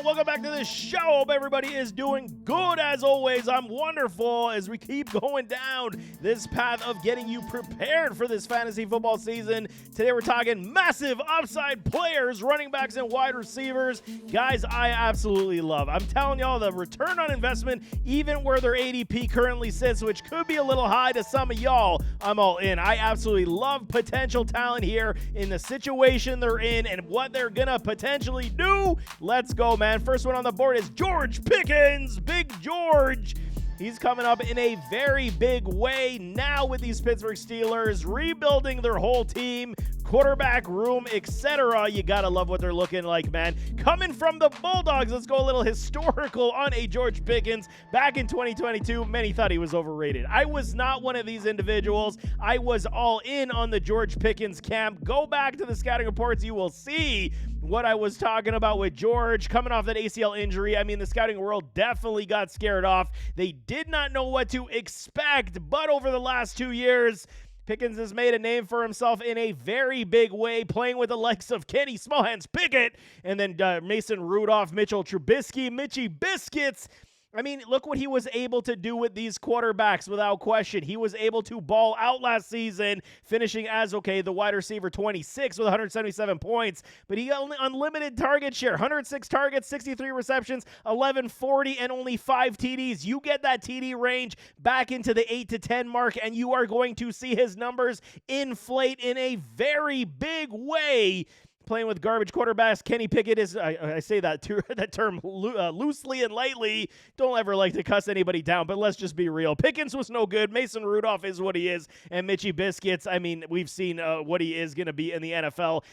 and welcome back to the show. Hope everybody is doing good as always. I'm wonderful as we keep going down this path of getting you prepared for this fantasy football season. Today we're talking massive upside players, running backs and wide receivers. Guys, I absolutely love. I'm telling y'all, the return on investment, even where their ADP currently sits, which could be a little high to some of y'all, I'm all in. I absolutely love potential talent here in the situation they're in and what they're gonna potentially do. Let's go, man. First one on the board is George Pickens. Big George. He's coming up in a very big way now with these Pittsburgh Steelers, rebuilding their whole team, quarterback room, etc. You gotta love what they're looking like, man. Coming from the Bulldogs, let's go a little historical on a George Pickens. Back in 2022, many thought he was overrated. I was not one of these individuals. I was all in on the George Pickens camp. Go back to the scouting reports. You will see what I was talking about with George coming off that ACL injury. I mean, the scouting world definitely got scared off. They did not know what to expect, but over the last 2 years, Pickens has made a name for himself in a very big way, playing with the likes of Kenny Smallhands Pickett, and then Mason Rudolph, Mitchell Trubisky, Mitchie Biscuits. I mean, look what he was able to do with these quarterbacks without question. He was able to ball out last season, finishing as, the wide receiver 26 with 177 points, but he got unlimited target share, 106 targets, 63 receptions, 1140, and only 5 TDs. You get that TD range back into the 8 to 10 mark, and you are going to see his numbers inflate in a very big way. Playing with garbage quarterbacks, Kenny Pickett is, I say that term loosely and lightly. Don't ever like to cuss anybody down, but let's just be real. Pickens was no good. Mason Rudolph is what he is. And Mitchie Biscuits, I mean, we've seen what he is going to be in the NFL.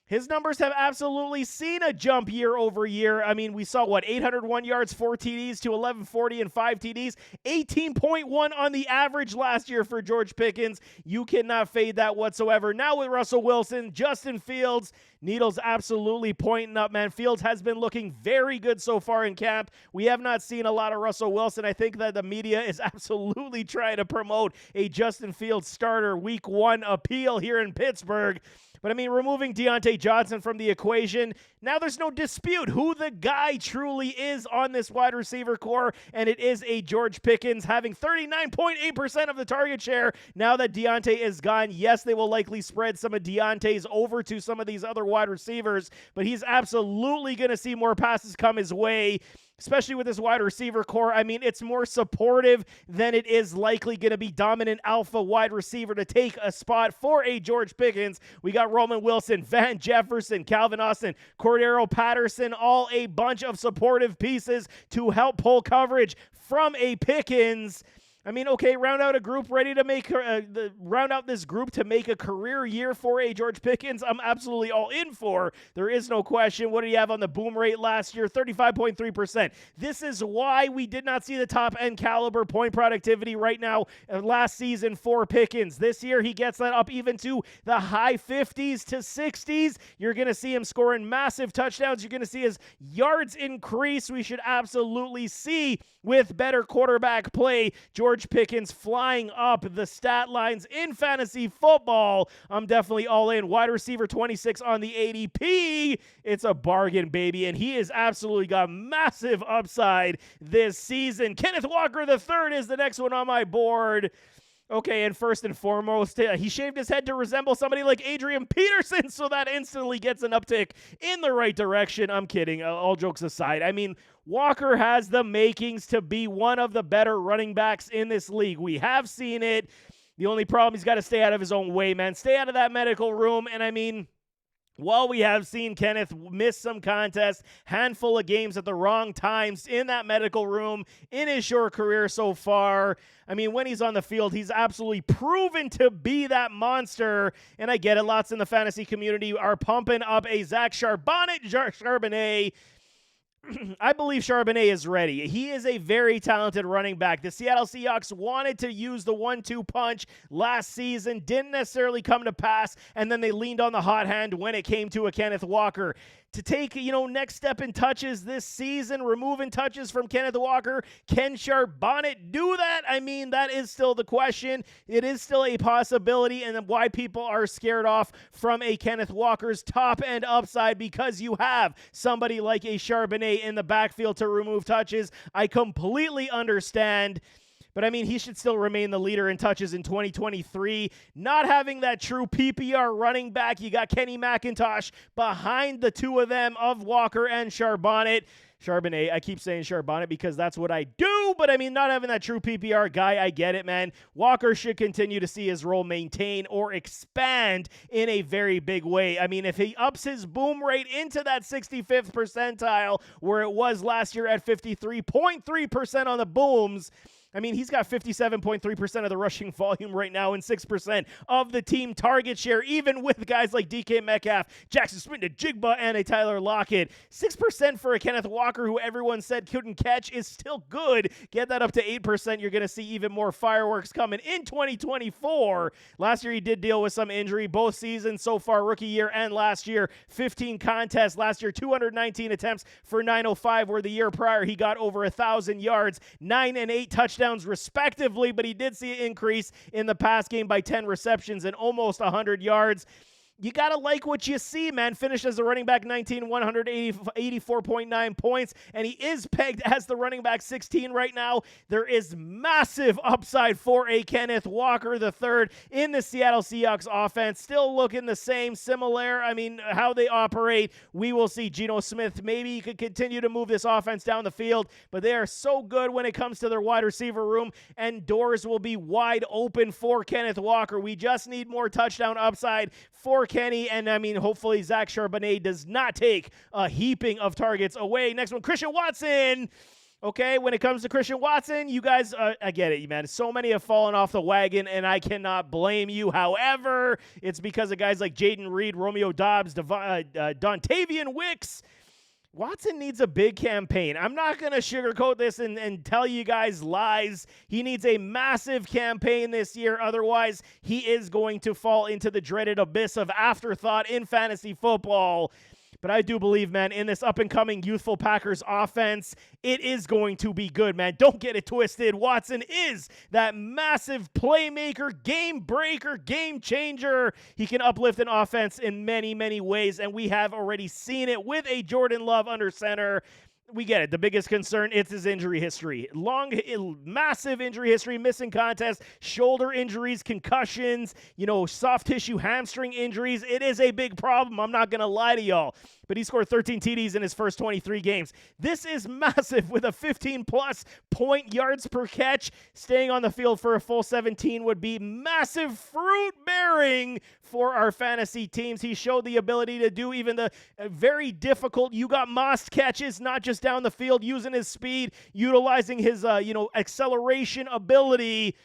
His numbers have absolutely seen a jump year over year. I mean, we saw, 801 yards, 4 TDs to 1140 and 5 TDs. 18.1 on the average last year for George Pickens. You cannot fade that whatsoever. Now with Russell Wilson, Justin Fields, needles absolutely pointing up, man. Fields has been looking very good so far in camp. We have not seen a lot of Russell Wilson. I think that the media is absolutely trying to promote a Justin Fields starter week 1 appeal here in Pittsburgh. But, I mean, removing Deontay Johnson from the equation, now there's no dispute who the guy truly is on this wide receiver core, and it is a George Pickens having 39.8% of the target share now that Deontay is gone. Yes, they will likely spread some of Deontay's over to some of these other wide receivers, but he's absolutely going to see more passes come his way, especially with this wide receiver core. I mean, it's more supportive than it is likely going to be dominant alpha wide receiver to take a spot for a George Pickens. We got Roman Wilson, Van Jefferson, Calvin Austin, Cordero Patterson, all a bunch of supportive pieces to help pull coverage from a Pickens. I mean, round out a group ready to make round out this group to make a career year for a George Pickens. I'm absolutely all in for. There is no question. What did he have on the boom rate last year? 35.3%. This is why we did not see the top end caliber point productivity right now last season for Pickens. This year, he gets that up even to the high 50s to 60s. You're going to see him scoring massive touchdowns. You're going to see his yards increase. We should absolutely see, with better quarterback play, George Pickens flying up the stat lines in fantasy football. I'm definitely all in. Wide receiver 26 on the ADP. It's a bargain, baby, and he has absolutely got massive upside this season. Kenneth Walker III is the next one on my board. Okay, and first and foremost, he shaved his head to resemble somebody like Adrian Peterson, so that instantly gets an uptick in the right direction. I'm kidding, all jokes aside. I mean, Walker has the makings to be one of the better running backs in this league. We have seen it. The only problem, he's got to stay out of his own way, man. Stay out of that medical room, and I mean, while we have seen Kenneth miss some contests, handful of games at the wrong times in that medical room in his short career so far, I mean, when he's on the field, he's absolutely proven to be that monster. And I get it, lots in the fantasy community are pumping up a Zach Charbonnet. I believe Charbonnet is ready. He is a very talented running back. The Seattle Seahawks wanted to use the 1-2 punch last season, didn't necessarily come to pass, and then they leaned on the hot hand when it came to a Kenneth Walker. To take, next step in touches this season, removing touches from Kenneth Walker, can Charbonnet do that? I mean, that is still the question. It is still a possibility, and why people are scared off from a Kenneth Walker's top-end upside, because you have somebody like a Charbonnet Charbonnet in the backfield to remove touches. I completely understand. But, I mean, he should still remain the leader in touches in 2023. Not having that true PPR running back, you got Kenny McIntosh behind the two of them, of Walker and Charbonnet. I keep saying Charbonnet because that's what I do, but I mean, not having that true PPR guy, I get it, man. Walker should continue to see his role maintain or expand in a very big way. I mean, if he ups his boom rate into that 65th percentile, where it was last year at 53.3% on the booms, I mean, he's got 57.3% of the rushing volume right now and 6% of the team target share, even with guys like DK Metcalf, Jackson Smith-Njigba, and a Tyler Lockett. 6% for a Kenneth Walker, who everyone said couldn't catch, is still good. Get that up to 8%. You're going to see even more fireworks coming in 2024. Last year, he did deal with some injury. Both seasons so far, rookie year and last year, 15 contests. Last year, 219 attempts for 905, where the year prior, he got over 1,000 yards, 9 and 8 touchdowns respectively, but he did see an increase in the pass game by 10 receptions and almost 100 yards. You got to like what you see, man. Finished as a running back 19, 184.9 points, and he is pegged as the running back 16 right now. There is massive upside for a Kenneth Walker III in the Seattle Seahawks offense. Still looking the same, similar. I mean, how they operate, we will see. Geno Smith, maybe he could continue to move this offense down the field, but they are so good when it comes to their wide receiver room, and doors will be wide open for Kenneth Walker. We just need more touchdown upside for Kenny, and I mean, hopefully Zach Charbonnet does not take a heaping of targets away. Next one, Christian Watson. Okay, when it comes to Christian Watson, you guys, I get it, man. So many have fallen off the wagon, and I cannot blame you. However, it's because of guys like Jaden Reed, Romeo Dobbs, Dontavian Wicks. Watson needs a big campaign. I'm not going to sugarcoat this and tell you guys lies. He needs a massive campaign this year. Otherwise, he is going to fall into the dreaded abyss of afterthought in fantasy football. But I do believe, man, in this up-and-coming youthful Packers offense, it is going to be good, man. Don't get it twisted. Watson is that massive playmaker, game breaker, game changer. He can uplift an offense in many, many ways, and we have already seen it with a Jordan Love under center. We get it. The biggest concern, it's his injury history. Massive injury history, missing contests, shoulder injuries, concussions, soft tissue hamstring injuries. It is a big problem. I'm not going to lie to y'all. But he scored 13 TDs in his first 23 games. This is massive with a 15-plus point yards per catch. Staying on the field for a full 17 would be massive fruit-bearing for our fantasy teams. He showed the ability to do even the very difficult you got Moss catches, not just down the field, using his speed, utilizing his acceleration ability.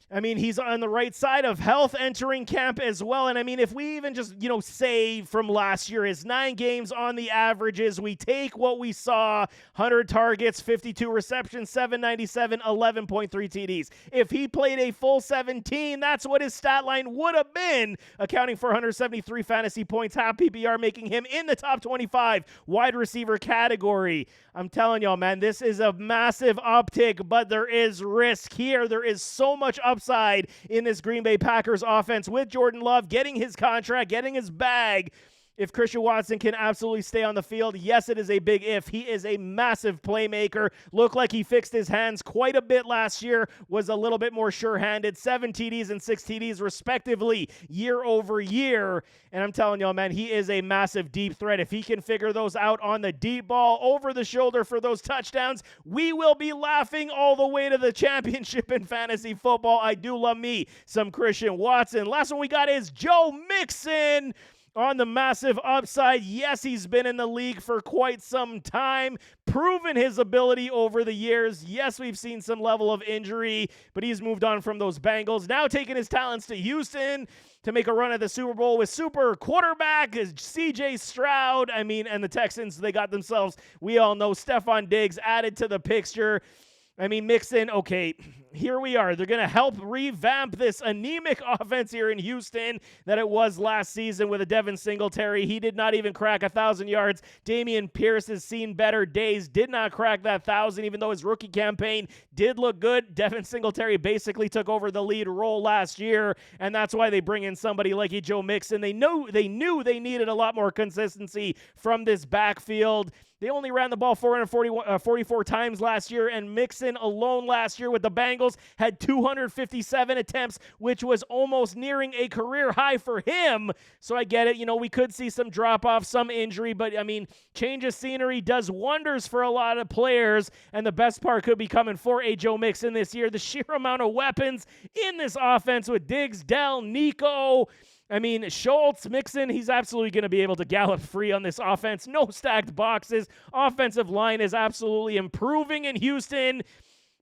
I mean, he's on the right side of health entering camp as well. And I mean, if we even just, say from last year, his 9 games on the averages, we take what we saw, 100 targets, 52 receptions, 797, 11.3 TDs. If he played a full 17, that's what his stat line would have been, accounting for 173 fantasy points, half PPR, making him in the top 25 wide receiver category. I'm telling y'all, man, this is a massive uptick, but there is risk here. There is so much upside in this Green Bay Packers offense with Jordan Love getting his contract, getting his bag. If Christian Watson can absolutely stay on the field, yes, it is a big if. He is a massive playmaker. Looked like he fixed his hands quite a bit last year, was a little bit more sure-handed. 7 TDs and 6 TDs respectively year over year. And I'm telling y'all, man, he is a massive deep threat. If he can figure those out on the deep ball, over the shoulder for those touchdowns, we will be laughing all the way to the championship in fantasy football. I do love me some Christian Watson. Last one we got is Joe Mixon. On the massive upside, yes, he's been in the league for quite some time, proven his ability over the years. Yes, we've seen some level of injury, but he's moved on from those Bengals. Now taking his talents to Houston to make a run at the Super Bowl with super quarterback C.J. Stroud. I mean, and the Texans, they got themselves, we all know, Stephon Diggs added to the picture. I mean, Mixon, okay, here we are. They're going to help revamp this anemic offense here in Houston that it was last season with a Devin Singletary. He did not even crack 1,000 yards. Dameon Pierce has seen better days, did not crack that 1,000, even though his rookie campaign did look good. Devin Singletary basically took over the lead role last year, and that's why they bring in somebody like Joe Mixon. They knew they needed a lot more consistency from this backfield. They only ran the ball 444 times last year, and Mixon alone last year with the Bengals had 257 attempts, which was almost nearing a career high for him. So I get it. We could see some drop-off, some injury, but, change of scenery does wonders for a lot of players, and the best part could be coming for Joe Mixon this year. The sheer amount of weapons in this offense with Diggs, Dell, Nico, Schultz, Mixon, he's absolutely going to be able to gallop free on this offense. No stacked boxes. Offensive line is absolutely improving in Houston.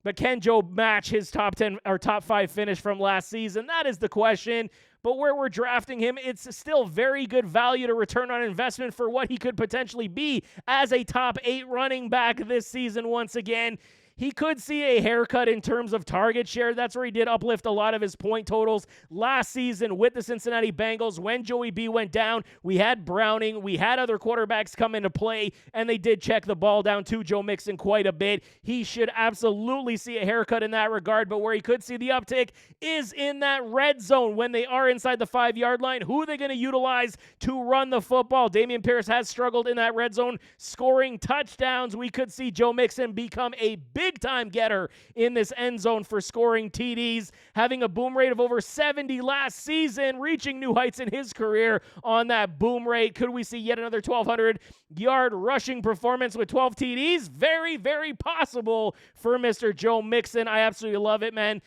But can Joe match his top 10 or top 5 finish from last season? That is the question. But where we're drafting him, it's still very good value to return on investment for what he could potentially be as a top 8 running back this season once again. He could see a haircut in terms of target share. That's where he did uplift a lot of his point totals last season with the Cincinnati Bengals. When Joey B went down, we had Browning, we had other quarterbacks come into play, and they did check the ball down to Joe Mixon quite a bit. He should absolutely see a haircut in that regard, but where he could see the uptick is in that red zone when they are inside the 5-yard line. Who are they going to utilize to run the football? Dameon Pierce has struggled in that red zone scoring touchdowns. We could see Joe Mixon become a big-time getter in this end zone for scoring TDs, having a boom rate of over 70 last season, reaching new heights in his career on that boom rate. Could we see yet another 1,200-yard rushing performance with 12 TDs? Very, very possible for Mr. Joe Mixon. I absolutely love it, man.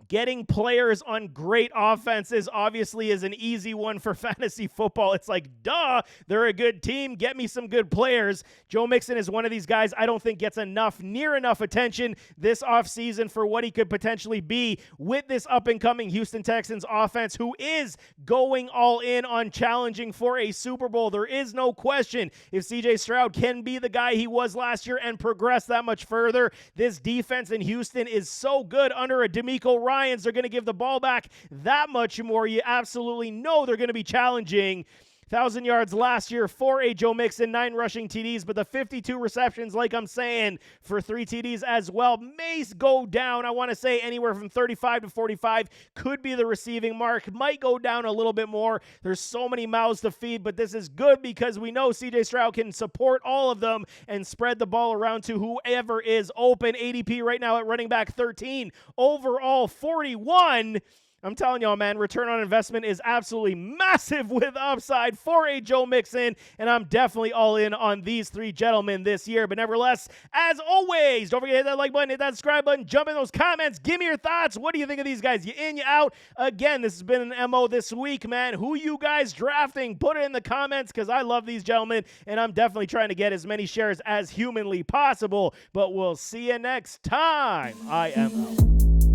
Getting players on great offenses obviously is an easy one for fantasy football. It's like, duh, they're a good team. Get me some good players. Joe Mixon is one of these guys I don't think gets near enough attention this offseason for what he could potentially be with this up-and-coming Houston Texans offense, who is going all in on challenging for a Super Bowl. There is no question if CJ Stroud can be the guy he was last year and progress that much further. This defense in Houston is so good under a DeMeco Ryans. They're going to give the ball back that much more. You absolutely know they're going to be challenging. 1,000 yards last year for a Joe Mixon, 9 rushing TDs, but the 52 receptions, like I'm saying, for 3 TDs as well, may go down. I want to say anywhere from 35 to 45 could be the receiving mark. Might go down a little bit more. There's so many mouths to feed, but this is good because we know CJ Stroud can support all of them and spread the ball around to whoever is open. ADP right now at running back 13, overall 41. I'm telling y'all, man, return on investment is absolutely massive with upside for a Joe Mixon, and I'm definitely all in on these 3 gentlemen this year. But nevertheless, as always, don't forget to hit that like button, hit that subscribe button, jump in those comments, give me your thoughts. What do you think of these guys? You in, you out? Again, this has been an MO this week, man. Who you guys drafting? Put it in the comments because I love these gentlemen, and I'm definitely trying to get as many shares as humanly possible. But we'll see you next time. I am out.